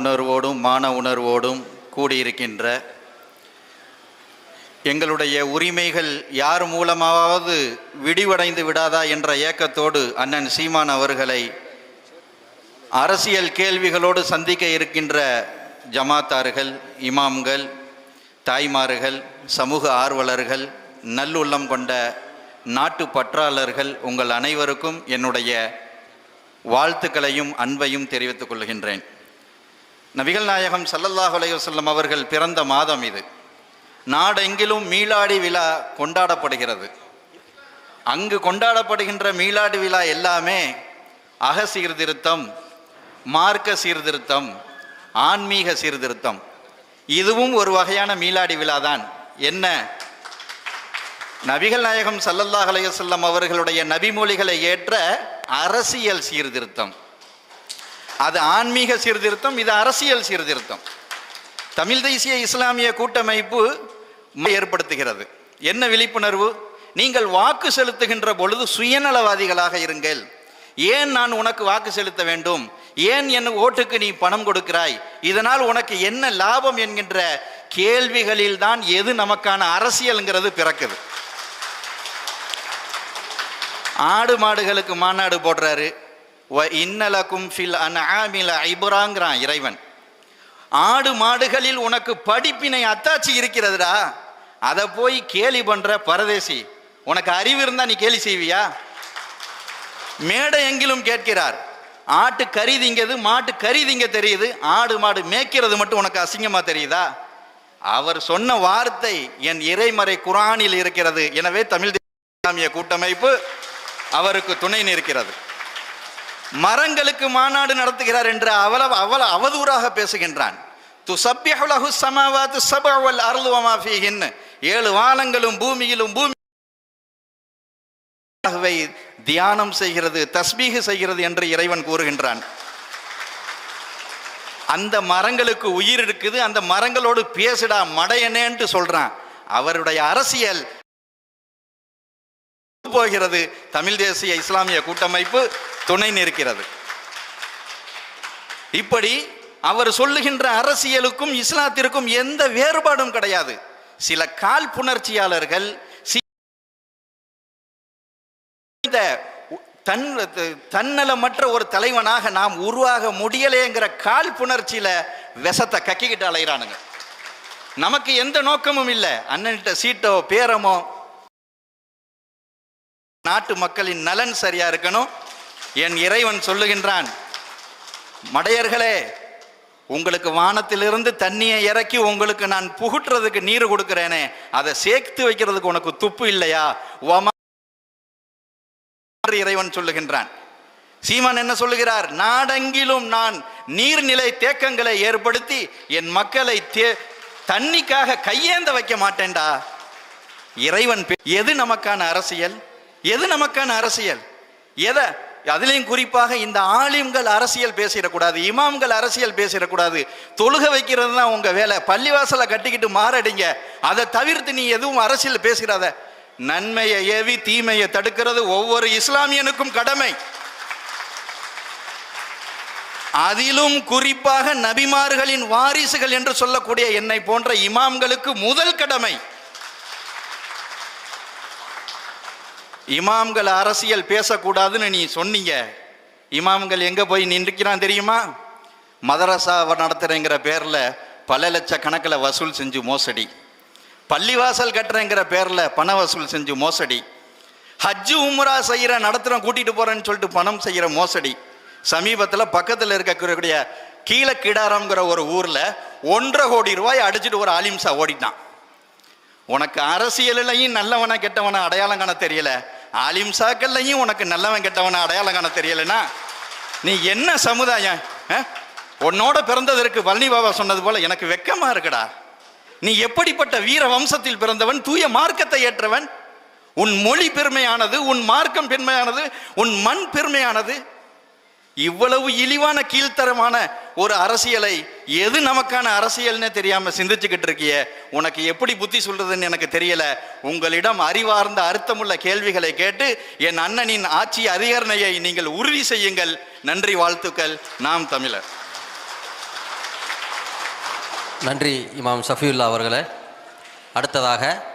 உணர்வோடும் மான உணர்வோடும் கூடியிருக்கின்ற எங்களுடைய உரிமைகள் யார் மூலமாவது விடிவடைந்து விடாதா என்ற ஏக்கத்தோடு அண்ணன் சீமான் அவர்களை அரசியல் கேள்விகளோடு சந்திக்க இருக்கின்ற ஜமாத்தார்கள், இமாம்கள், தாய்மார்கள், சமூக ஆர்வலர்கள், நல்லுள்ளம் கொண்ட நாட்டு பற்றாளர்கள் உங்கள் அனைவருக்கும் என்னுடைய வாழ்த்துக்களையும் அன்பையும் தெரிவித்துக் கொள்கின்றேன். நபிகள் நாயகம் ஸல்லல்லாஹு அலைஹி வஸல்லம் அவர்கள் பிறந்த மாதம் இது. நாடெங்கிலும் மீலாடி விழா கொண்டாடப்படுகிறது. அங்கு கொண்டாடப்படுகின்ற மீலாடி விழா எல்லாமே அக சீர்திருத்தம், மார்க்க சீர்திருத்தம், ஆன்மீக சீர்திருத்தம். இதுவும் ஒரு வகையான மீலாடி விழா தான். என்ன? நபிகள் நாயகம் ஸல்லல்லாஹு அலைஹி வஸல்லம் அவர்களுடைய நபிமொழிகளை ஏற்ற அரசியல் சீர்திருத்தம். அது ஆன்மீக சீர்திருத்தம், இது அரசியல் சீர்திருத்தம். தமிழ் தேசிய இஸ்லாமிய கூட்டமைப்பு ஏற்படுத்துகிறது. என்ன விழிப்புணர்வு? நீங்கள் வாக்கு செலுத்துகின்ற பொழுது சுயநலவாதிகளாக இருங்கள். ஏன் நான் உனக்கு வாக்கு செலுத்த வேண்டும்? ஏன் என் ஓட்டுக்கு நீ பணம் கொடுக்கிறாய்? இதனால் உனக்கு என்ன லாபம் என்கின்ற கேள்விகளில் தான் எது நமக்கான அரசியல்ங்கிறது பிறக்குது. ஆடு மாடுகளுக்கு மாநாடு போடுறாரு. இன்னலக்கும் ஃபில் அன்ஆமில ஐபுராங்கிறான் இறைவன். ஆடு மாடுகளில் உனக்கு படிப்பினை அத்தாட்சி இருக்கிறதுடா, அதை போய் கேலி பண்ற பரதேசி. உனக்கு அறிவு இருந்தா நீ கேலி செய்வியா? மேடை எங்கிலும் கேட்கிறார். ஆட்டு கறி திங்கிறது, மாட்டு கறி திங்க தெரியுது, ஆடு மாடு மேய்க்கிறது மட்டும் உனக்கு அசிங்கமா தெரியுதா? அவர் சொன்ன வார்த்தை என் இறைமறை குர்ஆனில் இருக்கிறது. எனவே தமிழ் இஸ்லாமிய கூட்டமைப்பு அவருக்கு துணை நிற்கிறது. மரங்களுக்கு மாநாடு நடத்துகிறார் என்று அவ்வளவு அவதூறாக பேசுகின்றான். துஸப்பிஹு லஹு ஸமாவாத்து ஸப்உ வல் அர்து வமா ஃபீஹின். 7 வானங்களும் பூமியிலும் பூமியை தியானம் செய்கிறது, தஸ்பீஹ் செய்கிறது என்று இறைவன் கூறுகின்றான். அந்த மரங்களுக்கு உயிர் இருக்குது, அந்த மரங்களோடு பேசுடா மடையனேன்னு சொல்றான். அவருடைய அரசியல் போகிறது. தமிழ் தேசிய இஸ்லாமிய கூட்டமைப்பு துணை நிற்கிறது. இப்படி அவர் சொல்லுகின்ற அரசியலுக்கும் இஸ்லாத்திற்கும் எந்த வேறுபாடும் கிடையாது. சில காழ்ப்புணர்ச்சியாளர்கள் தன்னலமற்ற ஒரு தலைவனாக நாம் உருவாக முடியலைங்கிற காழ்ப்புணர்ச்சியில விஷத்தை கக்கிக்கிட்டு அலைகிறானுங்க. நமக்கு எந்த நோக்கமும் இல்லை. அண்ணன்கிட்ட சீட்டோ பேரமோ, நாட்டு மக்களின் நலன் சரியா இருக்கணும். என் இறைவன் சொல்லுகின்றான், மடையர்களே, உங்களுக்கு வானத்திலிருந்து தண்ணியை இறக்கி உங்களுக்கு நான் புகுட்டுறதுக்கு நீர் கொடுக்கிறேனே, அதை சேர்த்து வைக்கிறதுக்கு உனக்கு துப்பு இல்லையா? இறைவன் சொல்லுகின்றான். சீமான் என்ன சொல்லுகிறார்? நாடெங்கிலும் நான் நீர்நிலை தேக்கங்களை ஏற்படுத்தி என் மக்களை தண்ணிக்காக கையேந்த வைக்க மாட்டேன்டா. இறைவன் எது நமக்கான அரசியல்? எது நமக்கான அரசியல்? எதை? அதிலையும் குறிப்பாக இந்த ஆலிம்கள் அரசியல் பேசிடக்கூடாது, இமாம்கள் அரசியல் பேசிடக்கூடாது. தொழுக வைக்கிறது தான் உங்க வேலை. பள்ளிவாசலை கட்டிக்கிட்டு மாரடிங்க. அதை தவிர்த்து நீ எதுவும் அரசியல் பேசுகிறாத. நன்மையை ஏவி தீமையை தடுக்கிறது ஒவ்வொரு இஸ்லாமியனுக்கும் கடமை. அதிலும் குறிப்பாக நபிமார்களின் வாரிசுகள் என்று சொல்லக்கூடிய என்னை போன்ற இமாம்களுக்கு முதல் கடமை. இமாம்கள் அரசியல் பேசக்கூடாதுன்னு நீ சொன்னீங்க. இமாம்கள் எங்க போய் நின்றுக்கிறான் தெரியுமா? மதரசா நடத்துறேங்கிற பேர்ல பல லட்சக்கணக்கில் வசூல் செஞ்சு மோசடி, பள்ளிவாசல் கட்டுறேங்கிற பேர்ல பண வசூல் செஞ்சு மோசடி, ஹஜ்ஜு உம்ரா செய்யற நடத்துறோம் கூட்டிட்டு போறேன்னு சொல்லிட்டு பணம் செய்யற மோசடி. சமீபத்தில் பக்கத்தில் இருக்கக்கூடிய கீழக்கிடாரம்ங்கிற ஒரு ஊர்ல 1.5 கோடி ரூபாய் அடிச்சுட்டு ஒரு ஆலிம்சா ஓடிட்டான். உனக்கு அரசியலையும் நல்லவனா கெட்டவனா அடையாளம் காண தெரியல, ஆலிம்சாக்கள்லையும் உனக்கு நல்லவன் கெட்டவனா அடையாளம் காண தெரியலன்னா நீ என்ன சமுதாயம்? உன்னோட பிறந்ததற்கு பழனி பாபா சொன்னது போல எனக்கு வெக்கமா இருக்குடா. நீ எப்படிப்பட்ட வீர வம்சத்தில் பிறந்தவன், தூய மார்க்கத்தை ஏற்றவன். உன் மொழி பெருமையானது, உன் மார்க்கம் பெருமையானது, உன் மண் பெருமையானது. இவ்வளவு இழிவான கீழ்த்தரமான ஒரு அரசியலை எது நமக்கான அரசியல்னே தெரியாம சிந்திச்சுக்கிட்டு இருக்கிய, உனக்கு எப்படி புத்தி சொல்றதுன்னு எனக்கு தெரியல. உங்களிடம் அறிவார்ந்த அர்த்தமுள்ள கேள்விகளை கேட்டு என் அண்ணனின் ஆட்சி அதிகாரணையை நீங்கள் உறுதி செய்யுங்கள். நன்றி, வாழ்த்துக்கள். நாம் தமிழர். நன்றி இமாம் ஷஃபியுல்லா அவர்களே. அடுத்ததாக